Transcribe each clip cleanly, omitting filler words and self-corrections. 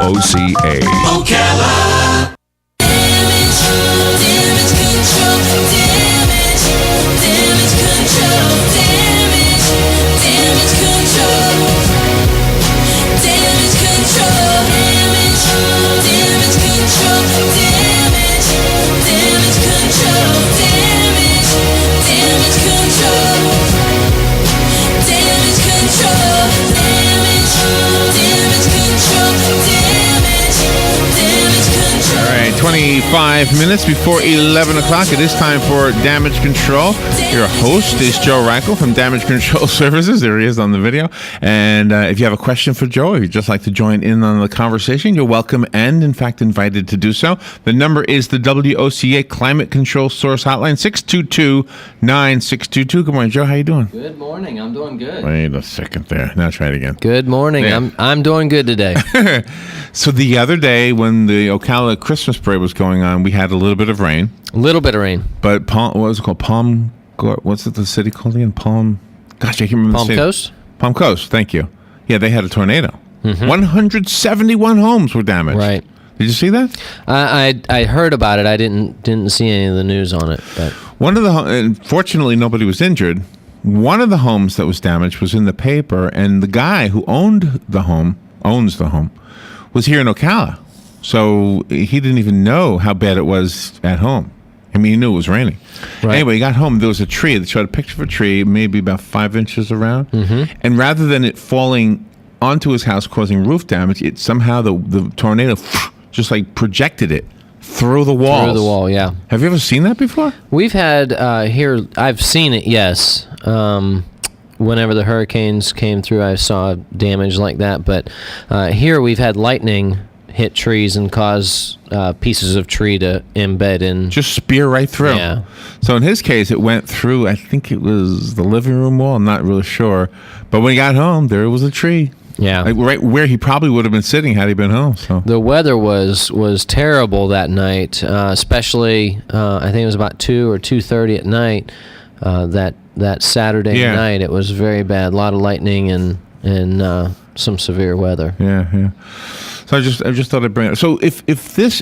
WOCA. WOCA. All right, 25 minutes before 11 o'clock. It is time for Damage Control. Your host is Joe Reichel from Damage Control Services. There he is on the video. And if you have a question for Joe, if you'd just like to join in on the conversation, you're welcome and, in fact, invited to do so. The number is the WOCA Climate Control Source Hotline, 622-9622. Good morning, Joe. How you doing? Good morning. I'm doing good. Wait a second there. Now try it again. Good morning. Yeah. I'm doing good today. So the other day when the Ocala Christmas parade was going on, we had a little bit of rain. A little bit of rain. But what was it called? What's it, the city called again? Gosh, I can't remember the city. Coast? Palm Coast, thank you. Yeah, they had a tornado. 171 homes were damaged. Right. Did you see that? I heard about it. I didn't see any of the news on it. But Fortunately, nobody was injured. One of the homes that was damaged was in the paper, and the guy who owns the home, was here in Ocala. So he didn't even know how bad it was at home. I mean, he knew it was raining. Right. Anyway, he got home. There was a tree. They showed a picture of a tree, maybe about 5 inches around. And rather than it falling onto his house, causing roof damage, it somehow, the tornado just like projected it through the walls. Through the wall, yeah. Have you ever seen that before? We've had here, I've seen it, yes. Whenever the hurricanes came through, I saw damage like that. But here we've had lightning hit trees and cause pieces of tree to embed in. Just spear right through. Yeah. So in his case, it went through, I think it was the living room wall. I'm not really sure. But when he got home, there was a tree. Yeah. Like right where he probably would have been sitting had he been home. So The weather was terrible that night, especially I think it was about 2 or 2:30 at night. That Saturday night, it was very bad. A lot of lightning and some severe weather. Yeah. So I just thought I'd bring it. So if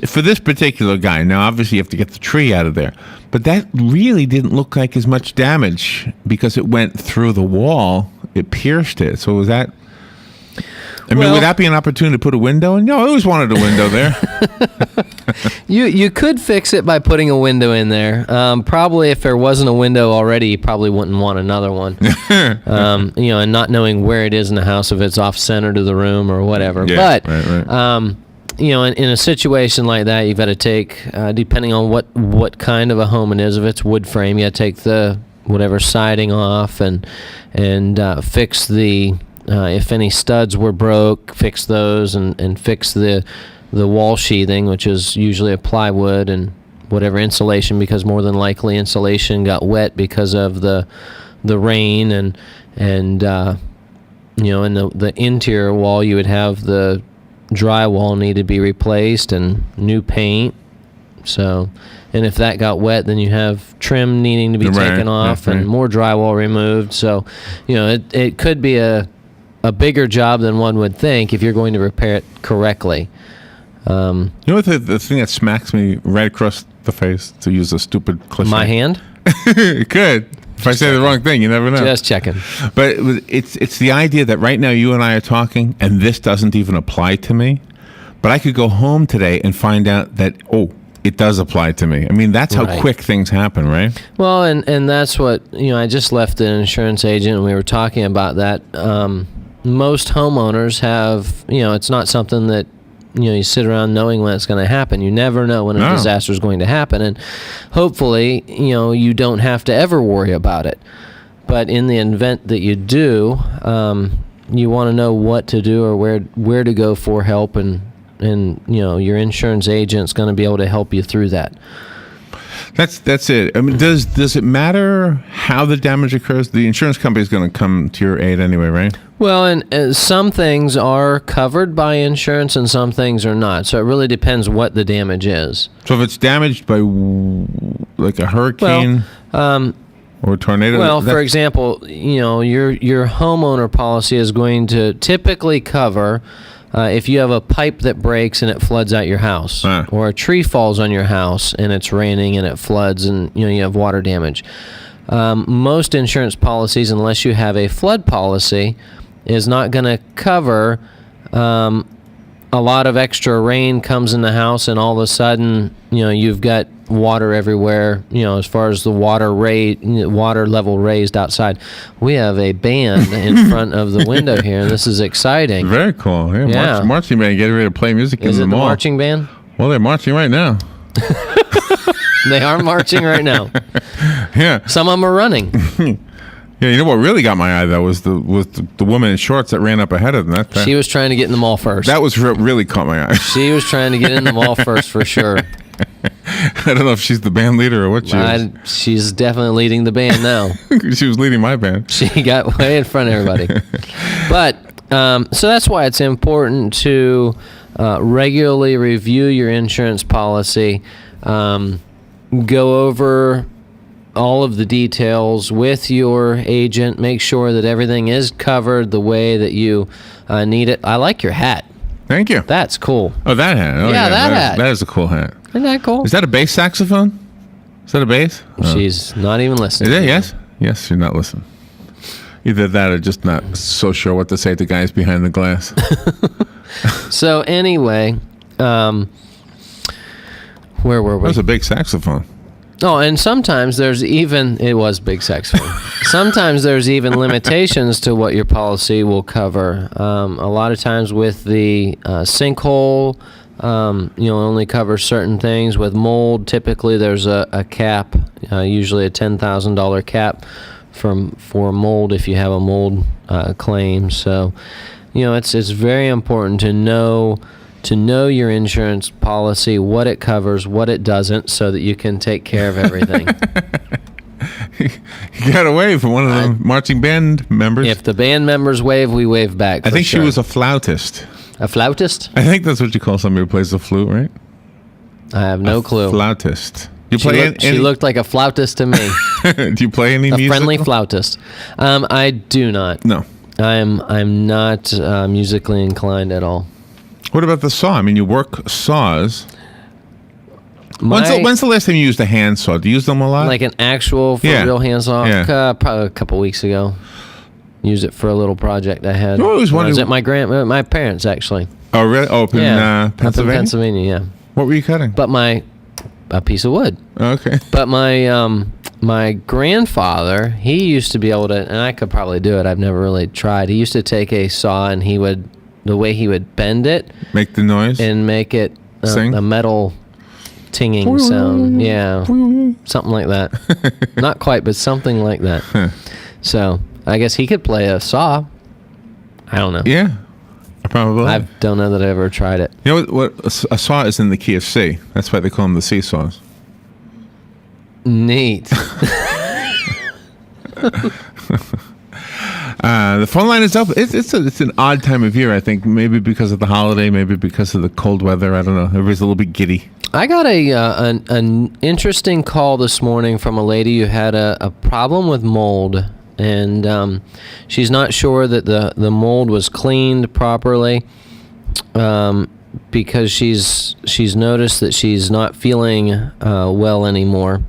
for this particular guy, now obviously you have to get the tree out of there, but that really didn't look like as much damage because it went through the wall. It pierced it. So was that? I mean, would that be an opportunity to put a window in? No, I always wanted a window there. You could fix it by putting a window in there. Probably if there wasn't a window already, you probably wouldn't want another one. And not knowing where it is in the house, if it's off center to the room or whatever. Yeah, but right. In a situation like that, you've got to take, depending on what kind of a home it is. If it's wood frame, you got to take the whatever siding off and fix the. If any studs were broke, fix those and fix the wall sheathing, which is usually a plywood, and whatever insulation, because more than likely insulation got wet because of the rain and in the interior wall you would have the drywall need to be replaced and new paint. So, and if that got wet, then you have trim needing to be taken off and more drywall removed. So, it could be a bigger job than one would think if you're going to repair it correctly. You know what the thing that smacks me right across the face, to use a stupid cliche? My hand? It could. If I say the wrong thing, you never know. Just checking. But it's the idea that right now you and I are talking, and this doesn't even apply to me. But I could go home today and find out that, it does apply to me. I mean, that's how quick things happen, right? Well, and that's what, I just left an insurance agent, and we were talking about that. Most homeowners have, it's not something that, you sit around knowing when it's going to happen. You never know when a disaster is going to happen. And hopefully, you don't have to ever worry about it. But in the event that you do, you want to know what to do or where to go for help. And your insurance agent's going to be able to help you through that. That's it. I mean, does it matter how the damage occurs? The insurance company is going to come to your aid anyway, right? Well, and some things are covered by insurance and some things are not. So it really depends what the damage is. So if it's damaged by like a hurricane or a tornado? Well, for example, your homeowner policy is going to typically cover if you have a pipe that breaks and it floods out your house, or a tree falls on your house and it's raining and it floods and you have water damage. Most insurance policies, unless you have a flood policy, is not going to cover a lot of extra rain comes in the house and all of a sudden you've got water everywhere, as far as the water level raised outside. We have a band in front of the window here, and this is exciting. Very cool. Yeah. Marching band getting ready to play music in the mall. Is it the marching band? Well, they're marching right now. They are marching right now. Yeah. Some of them are running. Yeah, you know what really got my eye though was the woman in shorts that ran up ahead of them. She was trying to get in the mall first. That was really caught my eye. She was trying to get in the mall first for sure. I don't know if she's the band leader or what she is. She's definitely leading the band now. She was leading my band. She got way in front of everybody. But so that's why it's important to regularly review your insurance policy, go over all of the details with your agent, make sure that everything is covered the way that you need it. I like your hat. Thank you. That's cool. Oh, that hat. Oh, yeah, that hat. That is a cool hat. Isn't that cool? Is that a bass saxophone? Is that a bass? She's not even listening. Is it? Yes? Yes, you're not listening. Either that or just not so sure what to say to guys behind the glass. So anyway, where were we? That was a big saxophone. Oh, and sometimes it was big saxophone. Sometimes there's even limitations to what your policy will cover. A lot of times with the sinkhole, only cover certain things. With mold, typically there's a cap, usually a $10,000 cap for mold if you have a mold claim. So, it's very important to know your insurance policy, what it covers, what it doesn't, so that you can take care of everything. You got to wave for one of the marching band members. If the band members wave, we wave back. I think sure. She was a flautist. A flautist? I think that's what you call somebody who plays the flute, right? I have no clue. Flautist. She looked like a flautist to me. Do you play any music? A friendly flautist. I do not. No. I'm not musically inclined at all. What about the saw? I mean, you work saws. When's the last time you used a handsaw? Do you use them a lot? Like an actual real handsaw? Yeah. Probably a couple weeks ago. Used it for a little project I had. I was at my parents, actually. Oh, really? Oh, Pennsylvania? Up in Pennsylvania, yeah. What were you cutting? A piece of wood. Okay. But my grandfather, he used to be able to, and I could probably do it. I've never really tried. He used to take a saw and the way he would bend it, make the noise, and make it a metal tinging sound. Yeah, something like that. Not quite, but something like that. So I guess he could play a saw. I don't know. Yeah, probably. I don't know that I ever tried it. You know what? A saw is in the key of C. That's why they call them the C saws. Neat. The phone line is up. It's an odd time of year, I think. Maybe because of the holiday, maybe because of the cold weather. I don't know. Everybody's a little bit giddy. I got an interesting call this morning from a lady who had a problem with mold, and she's not sure that the mold was cleaned properly, because she's noticed that she's not feeling well anymore.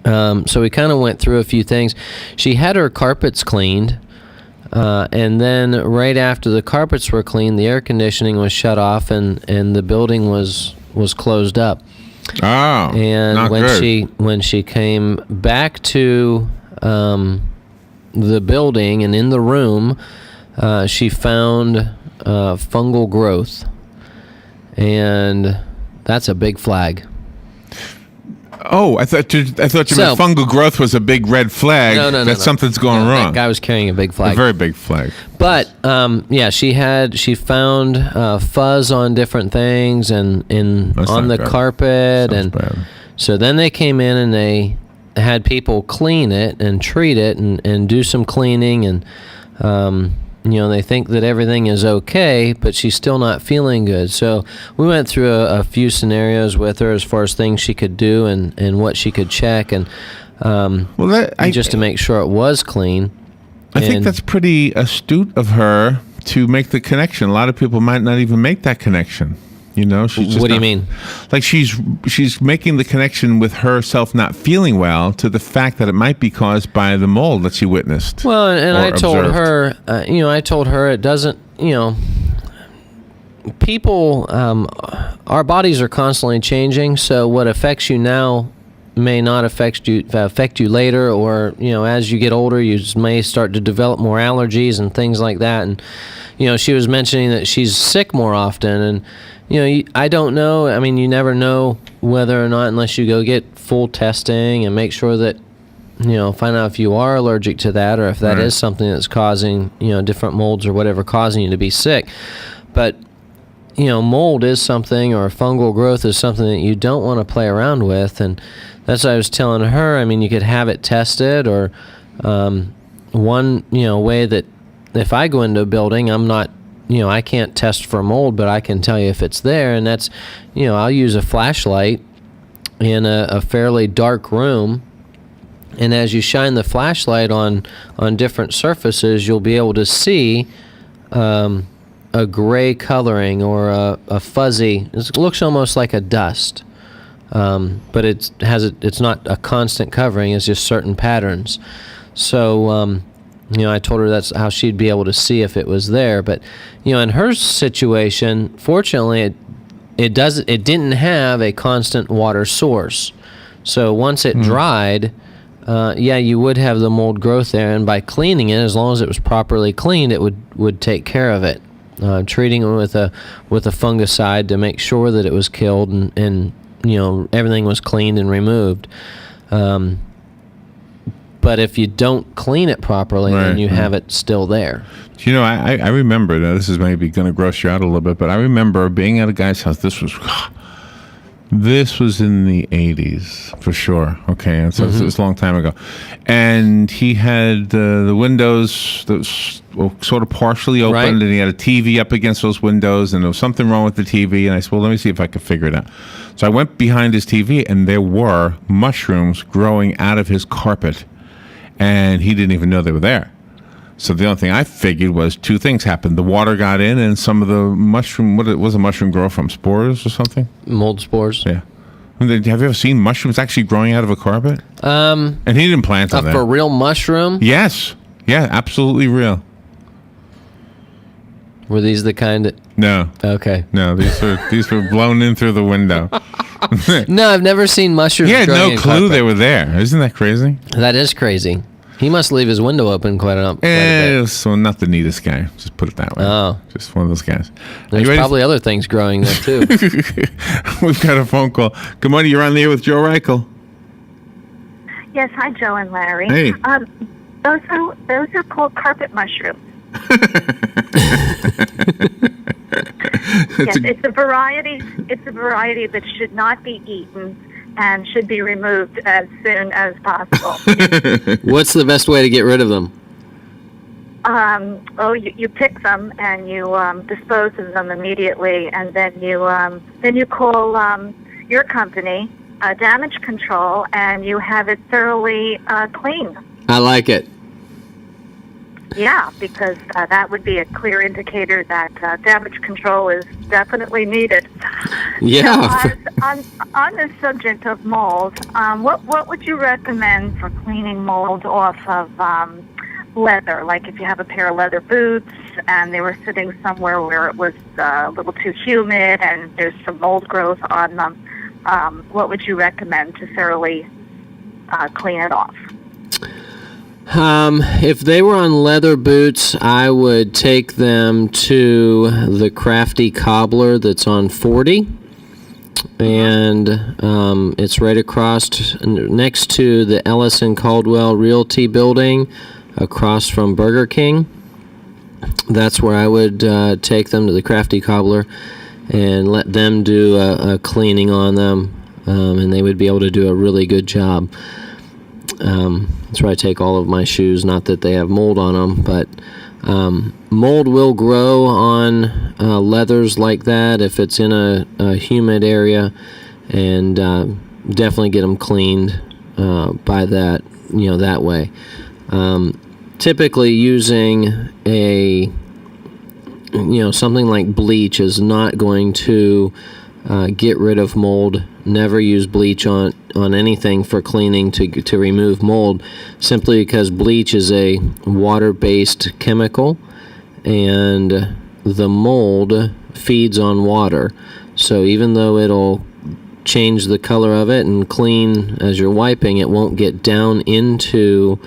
So we kind of went through a few things. She had her carpets cleaned, and then right after the carpets were cleaned, the air conditioning was shut off, and the building was closed up. Oh, and not good. when she came back to the building and in the room, she found fungal growth, and that's a big flag. Oh, I thought you meant fungal growth was a big red flag. No. Something's going wrong. That guy was carrying a big flag. A very big flag. But she found fuzz on different things and on the carpet, and bad. So then they came in and they had people clean it and treat it and do some cleaning, and they think that everything is okay, but she's still not feeling good. So we went through a few scenarios with her as far as things she could do and what she could check, and just to make sure it was clean. I think that's pretty astute of her to make the connection. A lot of people might not even make that connection. You know, she's just what do you mean? Like she's making the connection with herself not feeling well to the fact that it might be caused by the mold that she witnessed. Well, and I told observed. her, I told her it doesn't, people, our bodies are constantly changing. So what affects you now may not affect you later, or as you get older, you may start to develop more allergies and things like that. And she was mentioning that she's sick more often, and I don't know. I mean, you never know whether or not unless you go get full testing and make sure that find out if you are allergic to that, or if that is something that's causing different molds or whatever causing you to be sick. But mold is something, or fungal growth is something that you don't want to play around with, and that's what I was telling her. I mean, you could have it tested, or one way that if I go into a building, I'm not, I can't test for mold, but I can tell you if it's there, and that's, I'll use a flashlight in a fairly dark room, and as you shine the flashlight on different surfaces, you'll be able to see a gray coloring, or a fuzzy. It looks almost like a dust, but it's not a constant covering. It's just certain patterns. So I told her that's how she'd be able to see if it was there. But in her situation, fortunately, it didn't have a constant water source. So once it dried, you would have the mold growth there, and by cleaning it, as long as it was properly cleaned, it would take care of it. Treating it with a fungicide to make sure that it was killed, and everything was cleaned and removed. But if you don't clean it properly, then you have it still there. I remember, now this is maybe going to gross you out a little bit, but I remember being at a guy's house. This was in the 80s, for sure. Okay, and so it was a long time ago. And he had the windows that was sort of partially opened, and he had a TV up against those windows, and there was something wrong with the TV. And I said, well, let me see if I can figure it out. So I went behind his TV, and there were mushrooms growing out of his carpet, and he didn't even know they were there. So the only thing I figured was two things happened. The water got in, and some of the mushroom, what was a mushroom grow from? Spores or something? Mold spores. Yeah. Have you ever seen mushrooms actually growing out of a carpet? And he didn't plant them there. For real mushroom? Yes. Yeah, absolutely real. Were these the kind that... No. Okay. No, these were blown in through the window. No, I've never seen mushrooms He had growing no in clue carpet. they were there. Isn't that crazy? That is crazy. He must leave his window open quite a bit. So not the neatest guy. Just put it that way. Oh. Just one of those guys. There's probably other things growing there, too. We've got a phone call. Good morning. You're on the air with Joe Reichel. Yes, hi, Joe and Larry. Hey. Those are called carpet mushrooms. Yes, it's a variety. It's a variety that should not be eaten and should be removed as soon as possible. What's the best way to get rid of them? You pick them and you dispose of them immediately, and then you call your company, damage control, and you have it thoroughly cleaned. I like it. Yeah, because that would be a clear indicator that damage control is definitely needed. Yeah. So, on the subject of mold, what would you recommend for cleaning mold off of leather? Like if you have a pair of leather boots and they were sitting somewhere where it was a little too humid and there's some mold growth on them, what would you recommend to thoroughly clean it off? If they were on leather boots, I would take them to the Crafty Cobbler that's on 40. And it's right across, next to the Ellis & Caldwell Realty building, across from Burger King. That's where I would take them, to the Crafty Cobbler, and let them do a cleaning on them. And they would be able to do a really good job. That's where I take all of my shoes. Not that they have mold on them, but mold will grow on leathers like that if it's in a humid area, and definitely get them cleaned by that, that way. Typically using a something like bleach is not going to get rid of mold. Never use bleach on anything for cleaning to remove mold, simply because bleach is a water-based chemical, and the mold feeds on water. So even though it'll change the color of it and clean as you're wiping, it won't get down into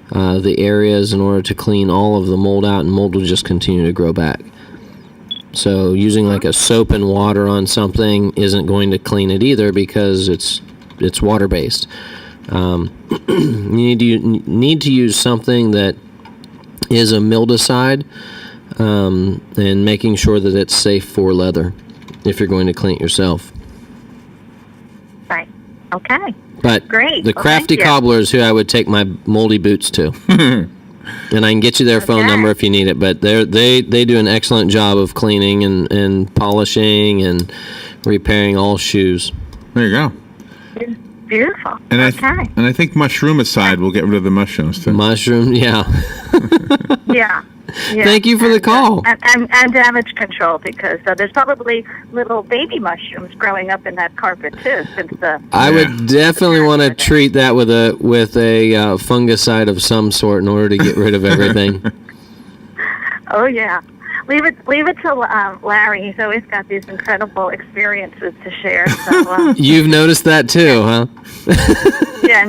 the areas in order to clean all of the mold out, and mold will just continue to grow back. So using like a soap and water on something isn't going to clean it either, because it's water based. You need to use something that is a mildicide, and making sure that it's safe for leather if you're going to clean it yourself. Right. Okay. But Great. the crafty cobbler is who I would take my moldy boots to. And I can get you their phone number if you need it. But they do an excellent job of cleaning and polishing and repairing all shoes. There you go. Beautiful. And okay. I think Mushroomicide will get rid of the mushrooms too. Mushroom, yeah. Yeah. Thank you for the call. And damage control, because there's probably little baby mushrooms growing up in that carpet too. Since I would definitely want to treat that with a fungicide of some sort in order to get rid of everything. Oh yeah. Leave it to Larry. He's always got these incredible experiences to share. So, you've noticed that too, huh? Yeah.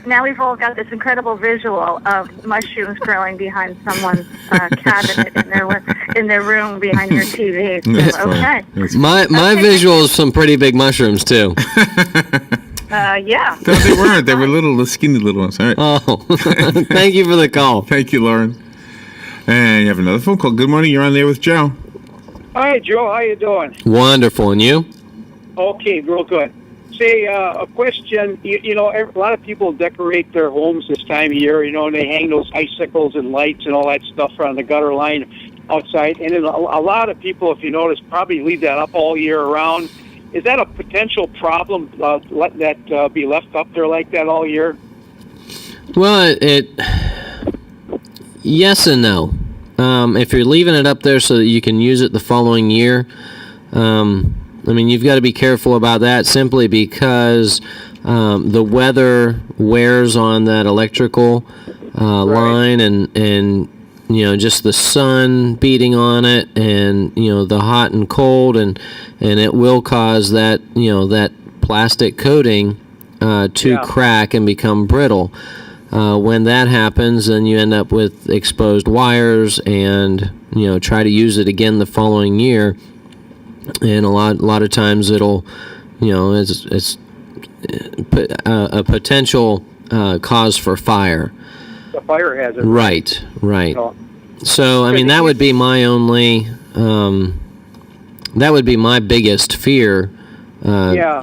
Now we've all got this incredible visual of mushrooms growing behind someone's cabinet in their room behind your TV. So, okay. My visual is some pretty big mushrooms too. Yeah. No, they weren't. They were little, skinny little ones. All right. Oh, thank you for the call. Thank you, Lauren. And you have another phone call. Good morning. You're on there with Joe. Hi, Joe. How you doing? Wonderful. And you? Okay, real good. Say, a question. You know, a lot of people decorate their homes this time of year, and they hang those icicles and lights and all that stuff on the gutter line outside. And then a lot of people, if you notice, probably leave that up all year around. Is that a potential problem, letting that be left up there like that all year? Well, yes and no. If you're leaving it up there so that you can use it the following year, you've got to be careful about that, simply because the weather wears on that electrical line, and just the sun beating on it, and the hot and cold, and it will cause that that plastic coating to crack and become brittle. When that happens, then you end up with exposed wires, and try to use it again the following year, and a lot of times it'll it's a potential cause for fire. A fire hazard. Right. Oh. So that would be my only that would be my biggest fear.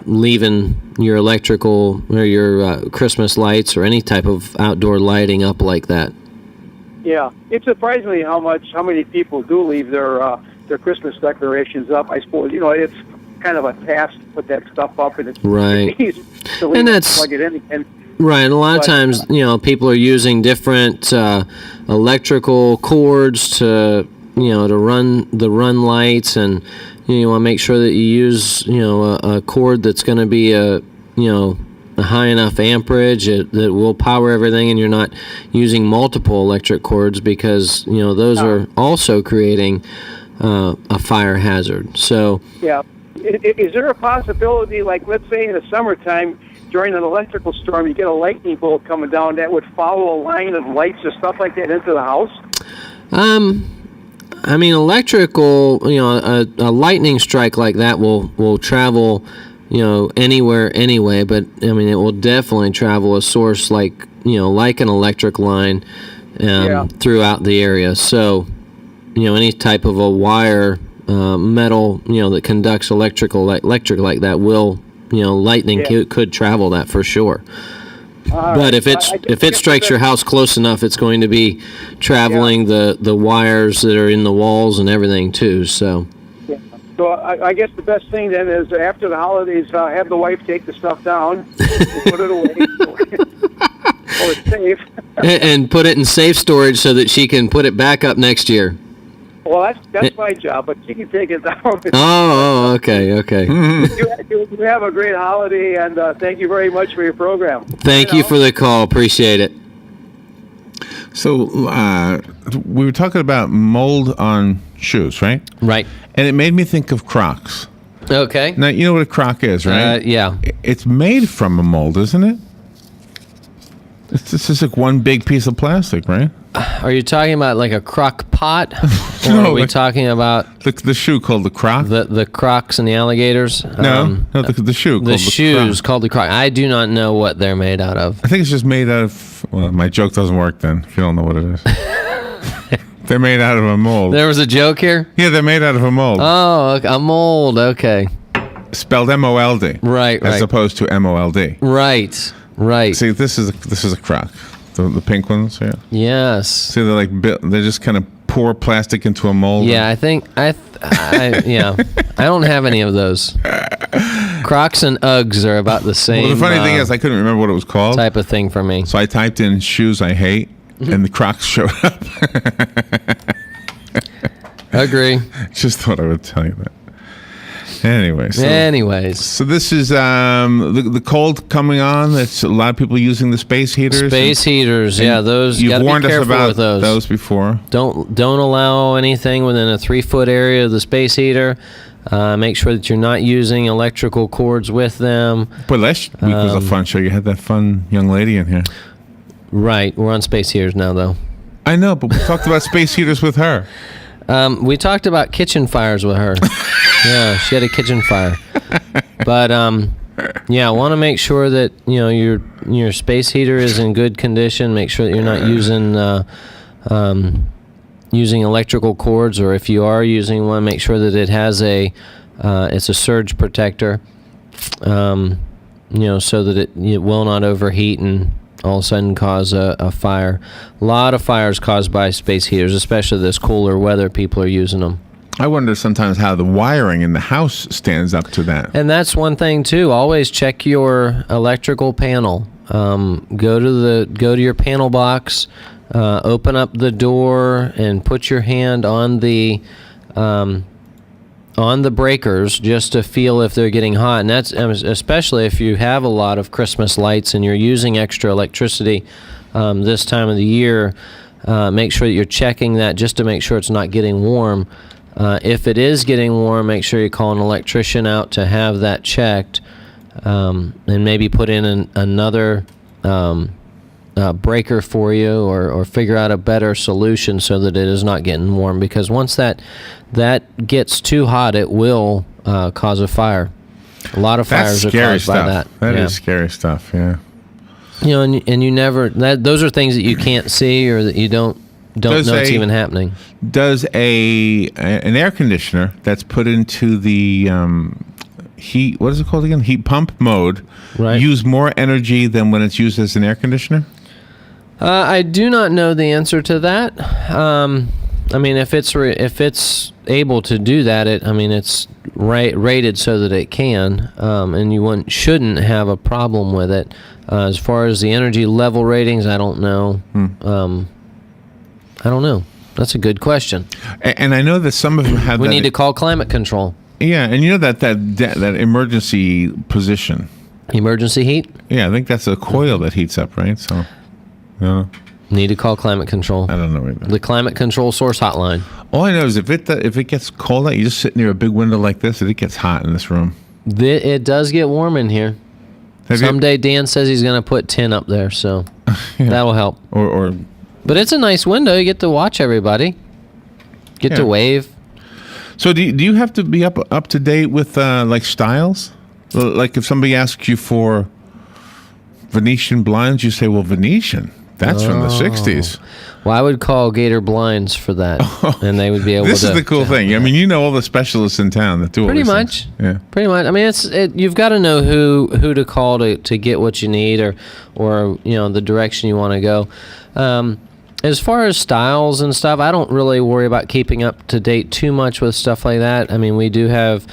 Leaving your electrical or your Christmas lights or any type of outdoor lighting up like that. Yeah, it's surprising how many people do leave their Christmas decorations up. I suppose it's kind of a task to put that stuff up, and it's right. easy to leave and it, that's plug it in, and right. And a lot of times, people are using different electrical cords to run lights, and you want to make sure that you use a cord that's going to be a high enough amperage that will power everything, and you're not using multiple electric cords, because those are also creating a fire hazard. So yeah, is there a possibility, like let's say in the summertime during an electrical storm, you get a lightning bolt coming down that would follow a line of lights or stuff like that into the house? Electrical, a lightning strike like that will travel, anywhere anyway, but it will definitely travel a source like an electric line throughout the area. So, any type of a wire, metal, that conducts electric like that will, lightning could travel that for sure. But if it strikes your house close enough, it's going to be traveling the wires that are in the walls and everything too. So. Yeah. So I guess the best thing then is after the holidays, have the wife take the stuff down, and put it away, or it's safe, and put it in safe storage so that she can put it back up next year. Well, that's my job, but you can take it down. Oh, okay. You have a great holiday, and thank you very much for your program. Thank you for the call. Appreciate it. So we were talking about mold on shoes, right? Right. And it made me think of Crocs. Okay. Now, you know what a Croc is, right? Yeah. It's made from a mold, isn't it? It's just like one big piece of plastic, right? Are you talking about like a crock pot? Or No, are we like- talking about The shoe called the Croc? the crocs and the alligators? No, the shoe called The the shoes Croc. called the croc. I do not know what they're made out of. I think it's just made out of... Well, my joke doesn't work then, if you don't know what it is. They're made out of a mold. There was a joke here? Yeah, they're made out of a mold. Oh, okay, a mold. Okay. Spelled M-O-L-D. Right, As right. opposed to M-O-L-D. Right. See, this is a Croc. The pink ones, yeah. Yes. See, they're like they just kind of pour plastic into a mold. Yeah, I think I don't have any of those. Crocs and Uggs are about the same. Well, the funny thing is, I couldn't remember what it was called. type of thing for me. So I typed in shoes I hate, and the Crocs showed up. Agree. Just thought I would tell you that. Anyways. So this is the cold coming on. That's a lot of people using the space heaters. Space heaters, yeah, those. You've gotta warned be us careful about with those. before. Don't allow anything within a 3-foot area of the space heater. Make sure that you're not using electrical cords with them. But last week was a fun show. You had that fun young lady in here. Right, we're on space heaters now, though. I know, but we talked about space heaters with her. We talked about kitchen fires with her. Yeah, she had a kitchen fire. But yeah, I want to make sure that your space heater is in good condition. Make sure that you're not using electrical cords, or if you are using one, make sure that it has it's a surge protector. So that it will not overheat and all of a sudden cause a fire. A lot of fires caused by space heaters, especially this cooler weather. People are using them. I wonder sometimes how the wiring in the house stands up to that. And that's one thing too. Always check your electrical panel. Go to your panel box, open up the door, and put your hand on the breakers just to feel if they're getting hot. And that's especially if you have a lot of Christmas lights and you're using extra electricity this time of the year. Make sure that you're checking that just to make sure it's not getting warm. If it is getting warm, make sure you call an electrician out to have that checked, and maybe put in another breaker for you, or figure out a better solution so that it is not getting warm. Because once that gets too hot, it will cause a fire. A lot of fires are caused by that. That is scary stuff. Yeah. And you never. Those are things that you can't see, or that you don't know it's even happening. Does an air conditioner that's put into the heat, what is it called again? Heat pump mode, right, use more energy than when it's used as an air conditioner? I do not know the answer to that. I mean, if it's able to do that, it's rated so that it can, and you shouldn't have a problem with it. As far as the energy level ratings, I don't know. I don't know. That's a good question. And I know that some of them have. We need to call climate control. Yeah, and you know that emergency position. Emergency heat? Yeah, I think that's a coil that heats up, right? So, need to call climate control. I don't know either. The climate control source hotline. All I know is if it gets cold out, you just sit near a big window like this, and it gets hot in this room. It does get warm in here. Someday Dan says he's going to put 10 up there, so that'll help. But it's a nice window. You get to watch everybody. Get to wave. So do you have to be up to date with like styles? Like if somebody asks you for Venetian blinds, you say, well, Venetian. That's from the 60s. Well, I would call Gator Blinds for that, and they would be able to. This is the cool thing. I mean, all the specialists in town that do all these things. Yeah. Pretty much. I mean, you've got to know who to call to get what you need, or the direction you want to go. As far as styles and stuff, I don't really worry about keeping up to date too much with stuff like that. I mean, we do have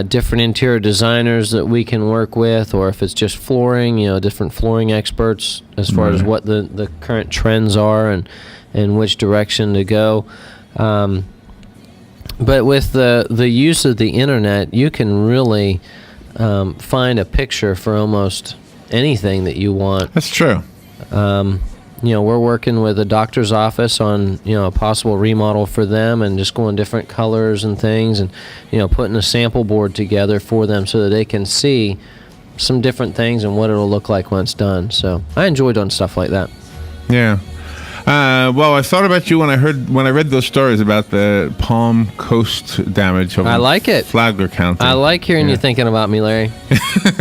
different interior designers that we can work with, or if it's just flooring, different flooring experts as far as what the current trends are and which direction to go. But with the use of the internet, you can really find a picture for almost anything that you want. That's true. We're working with a doctor's office on, a possible remodel for them and just going different colors and things and, putting a sample board together for them so that they can see some different things and what it'll look like when it's done. So I enjoy doing stuff like that. Yeah. Well, I thought about you when I read those stories about the Palm Coast damage. I like it. Flagler County. I like hearing you thinking about me, Larry.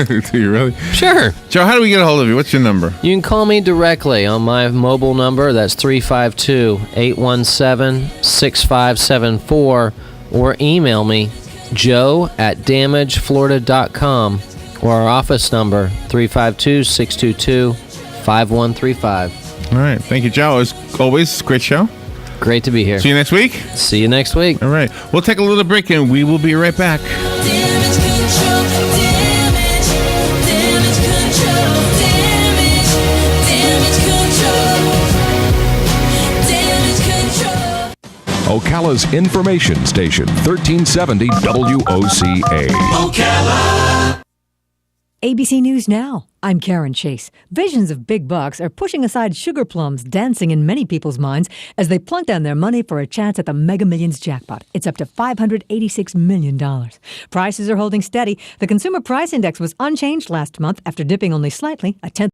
Do you really? Sure. Joe, how do we get a hold of you? What's your number? You can call me directly on my mobile number. That's 352-817-6574, or email me, joe@damageflorida.com, or our office number, 352-622-5135. All right. Thank you, Joe. As always, great show. Great to be here. See you next week. See you next week. All right. We'll take a little break and we will be right back. Damage control, damage control, damage control. Ocala's information station, 1370 WOCA. Ocala. ABC News Now. I'm Karen Chase. Visions of big bucks are pushing aside sugar plums dancing in many people's minds as they plunk down their money for a chance at the Mega Millions jackpot. It's up to $586 million. Prices are holding steady. The Consumer Price Index was unchanged last month after dipping only slightly, a tenth